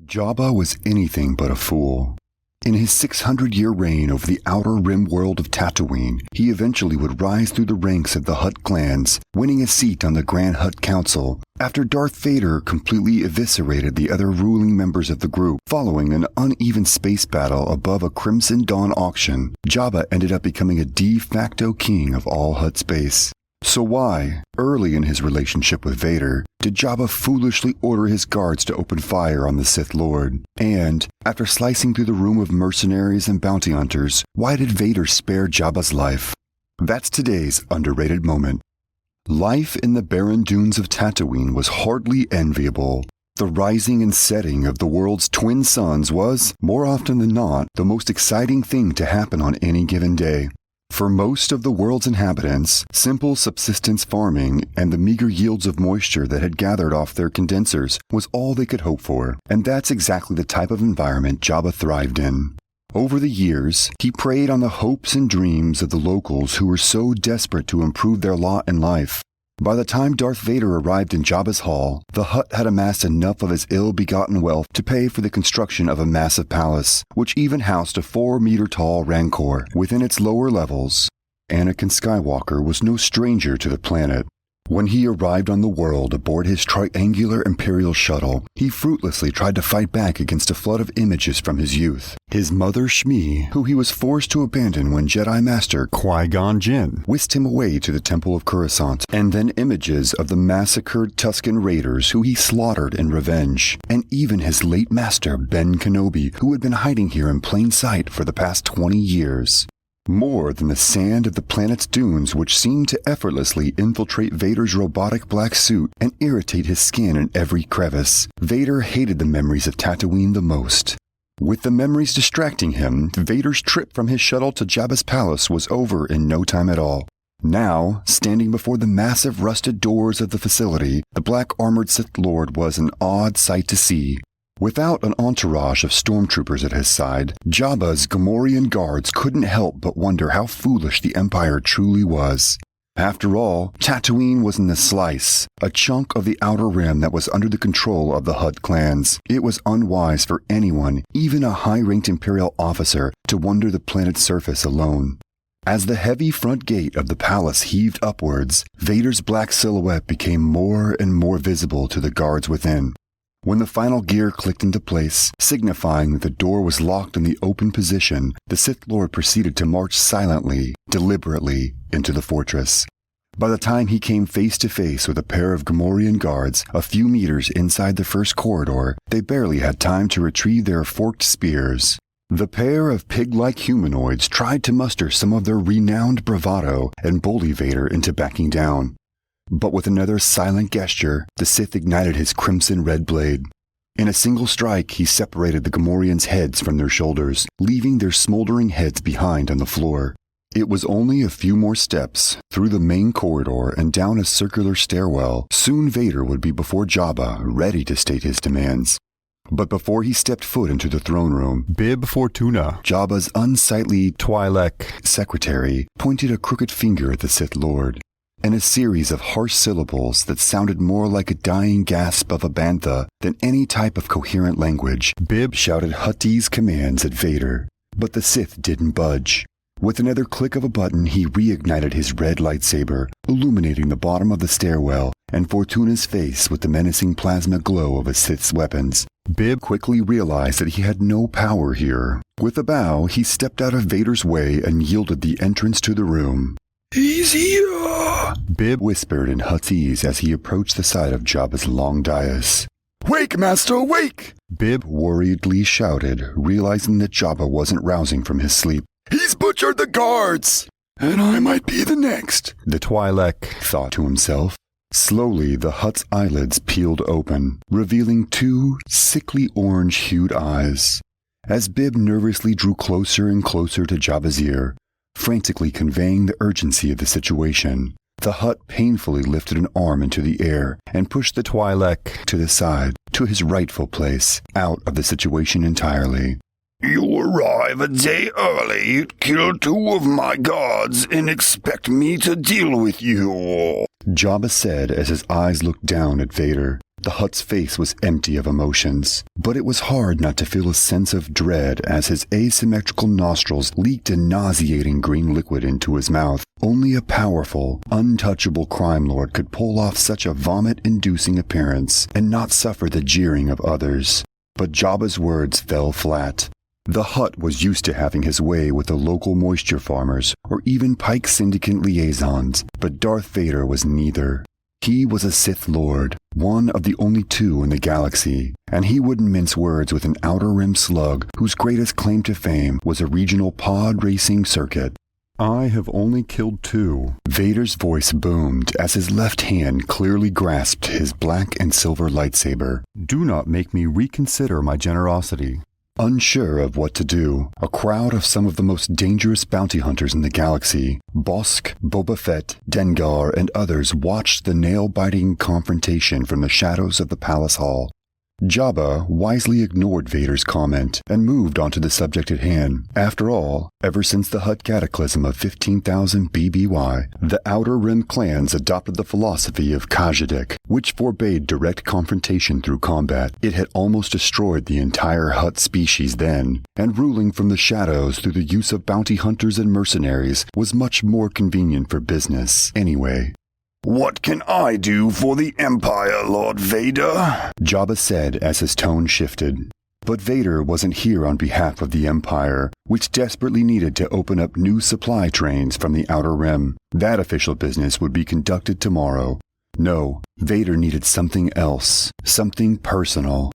Jabba was anything but a fool. In his 600-year reign over the outer rim world of Tatooine, he eventually would rise through the ranks of the Hutt clans, winning a seat on the Grand Hutt Council, after Darth Vader completely eviscerated the other ruling members of the group. Following an uneven space battle above a Crimson Dawn auction, Jabba ended up becoming a de facto king of all Hutt space. So why, early in his relationship with Vader, did Jabba foolishly order his guards to open fire on the Sith Lord? And, after slicing through the room of mercenaries and bounty hunters, why did Vader spare Jabba's life? That's today's underrated moment. Life in the barren dunes of Tatooine was hardly enviable. The rising and setting of the world's twin suns was, more often than not, the most exciting thing to happen on any given day. For most of the world's inhabitants, simple subsistence farming and the meager yields of moisture that had gathered off their condensers was all they could hope for, and that's exactly the type of environment Jabba thrived in. Over the years, he preyed on the hopes and dreams of the locals who were so desperate to improve their lot in life. By the time Darth Vader arrived in Jabba's hall, the Hutt had amassed enough of his ill-begotten wealth to pay for the construction of a massive palace, which even housed a 4-meter-tall rancor within its lower levels. Anakin Skywalker was no stranger to the planet. When he arrived on the world aboard his triangular Imperial shuttle, he fruitlessly tried to fight back against a flood of images from his youth. His mother Shmi, who he was forced to abandon when Jedi Master Qui-Gon Jinn whisked him away to the Temple of Coruscant, and then images of the massacred Tusken Raiders who he slaughtered in revenge, and even his late master Ben Kenobi, who had been hiding here in plain sight for the past 20 years. More than the sand of the planet's dunes, which seemed to effortlessly infiltrate Vader's robotic black suit and irritate his skin in every crevice, Vader hated the memories of Tatooine the most. With the memories distracting him, Vader's trip from his shuttle to Jabba's palace was over in no time at all. Now, standing before the massive rusted doors of the facility, the black-armored Sith Lord was an odd sight to see. Without an entourage of stormtroopers at his side, Jabba's Gamorrean guards couldn't help but wonder how foolish the Empire truly was. After all, Tatooine was in the slice, a chunk of the Outer Rim that was under the control of the Hutt clans. It was unwise for anyone, even a high-ranked Imperial officer, to wander the planet's surface alone. As the heavy front gate of the palace heaved upwards, Vader's black silhouette became more and more visible to the guards within. When the final gear clicked into place, signifying that the door was locked in the open position, the Sith Lord proceeded to march silently, deliberately, into the fortress. By the time he came face to face with a pair of Gamorrean guards a few meters inside the first corridor, they barely had time to retrieve their forked spears. The pair of pig-like humanoids tried to muster some of their renowned bravado and bully Vader into backing down. But with another silent gesture, the Sith ignited his crimson-red blade. In a single strike, he separated the Gamorreans' heads from their shoulders, leaving their smoldering heads behind on the floor. It was only a few more steps, through the main corridor and down a circular stairwell. Soon Vader would be before Jabba, ready to state his demands. But before he stepped foot into the throne room, Bib Fortuna, Jabba's unsightly Twi'lek secretary, pointed a crooked finger at the Sith Lord. In a series of harsh syllables that sounded more like a dying gasp of a bantha than any type of coherent language, Bib shouted Huttese commands at Vader. But the Sith didn't budge. With another click of a button, he reignited his red lightsaber, illuminating the bottom of the stairwell and Fortuna's face with the menacing plasma glow of a Sith's weapons. Bib quickly realized that he had no power here. With a bow, he stepped out of Vader's way and yielded the entrance to the room. "He's here," Bib whispered in Huttese as he approached the side of Jabba's long dais. "Wake, Master, wake!" Bib worriedly shouted, realizing that Jabba wasn't rousing from his sleep. "He's butchered the guards, and I might be the next," the Twi'lek thought to himself. Slowly, the Hutt's eyelids peeled open, revealing two sickly orange-hued eyes. As Bib nervously drew closer and closer to Jabba's ear, frantically conveying the urgency of the situation, the Hutt painfully lifted an arm into the air and pushed the Twi'lek to the side, to his rightful place, out of the situation entirely. You arrive a day early, kill 2 of my guards, and expect me to deal with you. Jabba said as his eyes looked down at Vader. The Hutt's face was empty of emotions, but it was hard not to feel a sense of dread as his asymmetrical nostrils leaked a nauseating green liquid into his mouth. Only a powerful, untouchable crime lord could pull off such a vomit-inducing appearance and not suffer the jeering of others. But Jabba's words fell flat. The Hutt was used to having his way with the local moisture farmers or even Pike Syndicate liaisons, but Darth Vader was neither. He was a Sith Lord, one of the only 2 in the galaxy, and he wouldn't mince words with an Outer Rim slug whose greatest claim to fame was a regional pod racing circuit. I have only killed 2. Vader's voice boomed as his left hand clearly grasped his black and silver lightsaber. Do not make me reconsider my generosity. Unsure of what to do, a crowd of some of the most dangerous bounty hunters in the galaxy, Bossk, Boba Fett, Dengar, and others watched the nail-biting confrontation from the shadows of the palace hall. Jabba wisely ignored Vader's comment and moved on to the subject at hand. After all, ever since the Hutt cataclysm of 15,000 BBY, the Outer Rim clans adopted the philosophy of Khajidik, which forbade direct confrontation through combat. It had almost destroyed the entire Hutt species then, and ruling from the shadows through the use of bounty hunters and mercenaries was much more convenient for business anyway. What can I do for the Empire, Lord Vader? Jabba said as his tone shifted. But Vader wasn't here on behalf of the Empire, which desperately needed to open up new supply trains from the Outer Rim. That official business would be conducted tomorrow. No, Vader needed something else, something personal.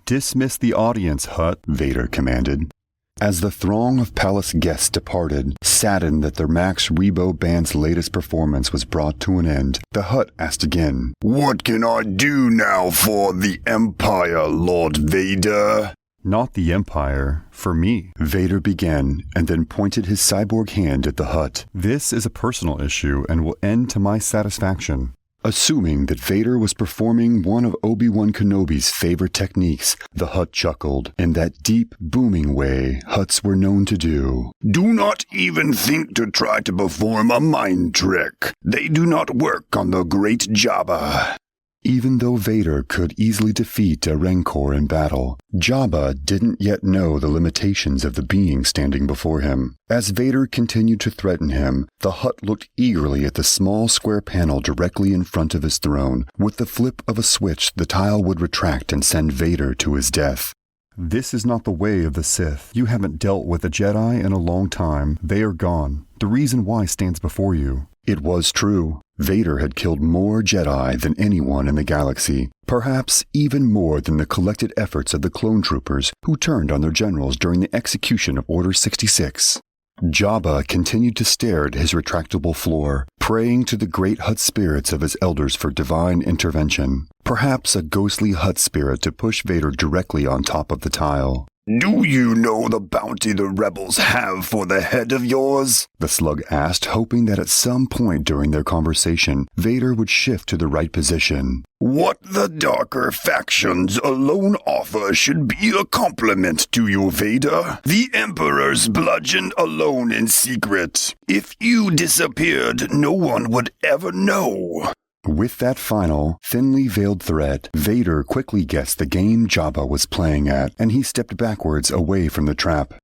Dismiss the audience, Hutt, Vader commanded. As the throng of palace guests departed, saddened that their Max Rebo band's latest performance was brought to an end, the Hutt asked again, What can I do now for the Empire, Lord Vader? Not the Empire, for me, Vader began, and then pointed his cyborg hand at the Hutt. This is a personal issue and will end to my satisfaction. Assuming that Vader was performing one of Obi-Wan Kenobi's favorite techniques, the Hutt chuckled in that deep, booming way Hutts were known to do. Do not even think to try to perform a mind trick. They do not work on the great Jabba. Even though Vader could easily defeat a Rancor in battle, Jabba didn't yet know the limitations of the being standing before him. As Vader continued to threaten him, the Hutt looked eagerly at the small square panel directly in front of his throne. With the flip of a switch, the tile would retract and send Vader to his death. This is not the way of the Sith. You haven't dealt with the Jedi in a long time. They are gone. The reason why stands before you. It was true. Vader had killed more Jedi than anyone in the galaxy, perhaps even more than the collected efforts of the clone troopers who turned on their generals during the execution of Order 66. Jabba continued to stare at his retractable floor, praying to the great Hutt spirits of his elders for divine intervention, perhaps a ghostly Hutt spirit to push Vader directly on top of the tile. Do you know the bounty the rebels have for the head of yours? The slug asked, hoping that at some point during their conversation, Vader would shift to the right position. What the darker factions alone offer should be a compliment to you, Vader. The Emperor's bludgeoned alone in secret. If you disappeared, no one would ever know. With that final, thinly veiled threat, Vader quickly guessed the game Jabba was playing at, and he stepped backwards away from the trap.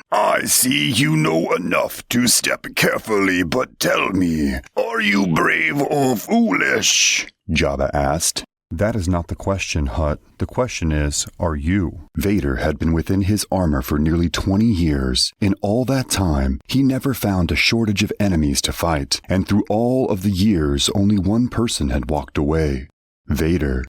I see you know enough to step carefully, but tell me, are you brave or foolish? Jabba asked. That is not the question, Hutt. The question is, are you? Vader had been within his armor for nearly 20 years. In all that time, he never found a shortage of enemies to fight, and through all of the years, only one person had walked away. Vader.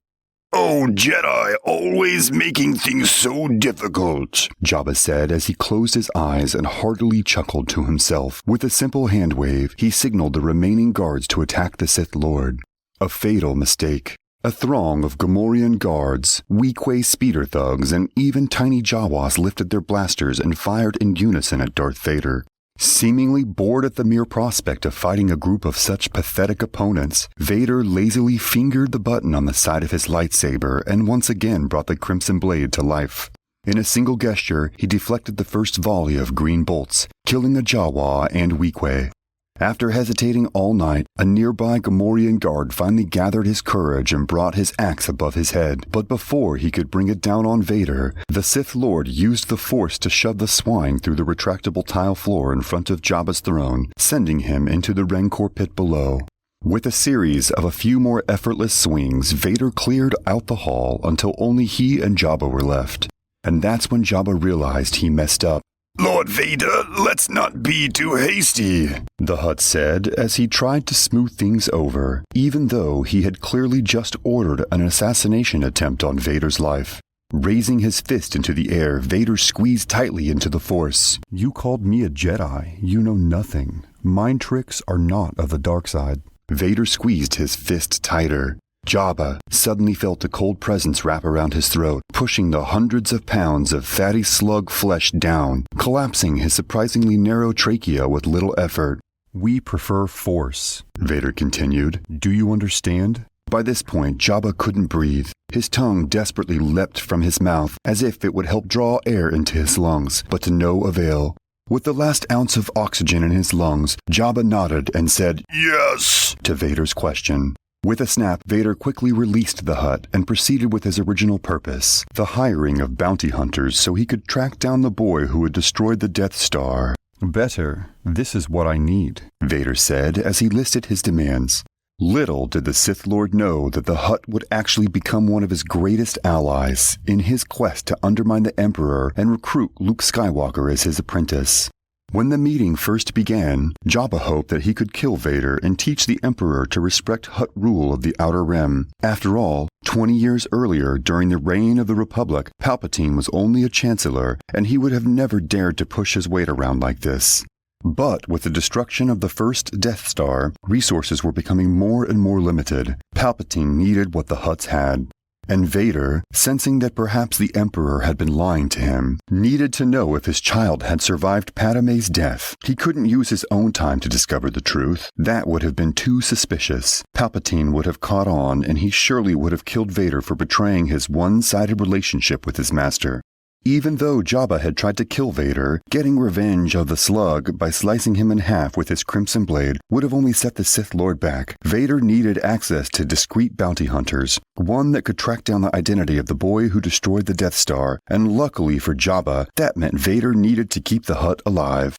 Oh, Jedi, always making things so difficult, Jabba said as he closed his eyes and heartily chuckled to himself. With a simple hand wave, he signaled the remaining guards to attack the Sith Lord. A fatal mistake. A throng of Gamorrean guards, Weequay speeder thugs, and even tiny Jawas lifted their blasters and fired in unison at Darth Vader. Seemingly bored at the mere prospect of fighting a group of such pathetic opponents, Vader lazily fingered the button on the side of his lightsaber and once again brought the crimson blade to life. In a single gesture, he deflected the first volley of green bolts, killing a Jawa and Weequay. After hesitating all night, a nearby Gamorrean guard finally gathered his courage and brought his axe above his head. But before he could bring it down on Vader, the Sith Lord used the Force to shove the swine through the retractable tile floor in front of Jabba's throne, sending him into the Rancor pit below. With a series of a few more effortless swings, Vader cleared out the hall until only he and Jabba were left. And that's when Jabba realized he messed up. Lord Vader, let's not be too hasty, the Hutt said as he tried to smooth things over, even though he had clearly just ordered an assassination attempt on Vader's life. Raising his fist into the air, Vader squeezed tightly into the Force. You called me a Jedi. You know nothing. Mind tricks are not of the dark side. Vader squeezed his fist tighter. Jabba suddenly felt a cold presence wrap around his throat, pushing the hundreds of pounds of fatty slug flesh down, collapsing his surprisingly narrow trachea with little effort. We prefer Force, Vader continued. Do you understand? By this point, Jabba couldn't breathe. His tongue desperately leapt from his mouth, as if it would help draw air into his lungs, but to no avail. With the last ounce of oxygen in his lungs, Jabba nodded and said, "Yes," to Vader's question. With a snap, Vader quickly released the Hutt and proceeded with his original purpose, the hiring of bounty hunters so he could track down the boy who had destroyed the Death Star. Better. This is what I need, Vader said as he listed his demands. Little did the Sith Lord know that the Hutt would actually become one of his greatest allies in his quest to undermine the Emperor and recruit Luke Skywalker as his apprentice. When the meeting first began, Jabba hoped that he could kill Vader and teach the Emperor to respect Hutt rule of the Outer Rim. After all, 20 years earlier, during the reign of the Republic, Palpatine was only a chancellor, and he would have never dared to push his weight around like this. But with the destruction of the first Death Star, resources were becoming more and more limited. Palpatine needed what the Hutts had. And Vader, sensing that perhaps the Emperor had been lying to him, needed to know if his child had survived Padme's death. He couldn't use his own time to discover the truth. That would have been too suspicious. Palpatine would have caught on, and he surely would have killed Vader for betraying his one-sided relationship with his master. Even though Jabba had tried to kill Vader, getting revenge of the slug by slicing him in half with his crimson blade would have only set the Sith Lord back. Vader needed access to discreet bounty hunters, one that could track down the identity of the boy who destroyed the Death Star, and luckily for Jabba, that meant Vader needed to keep the Hutt alive.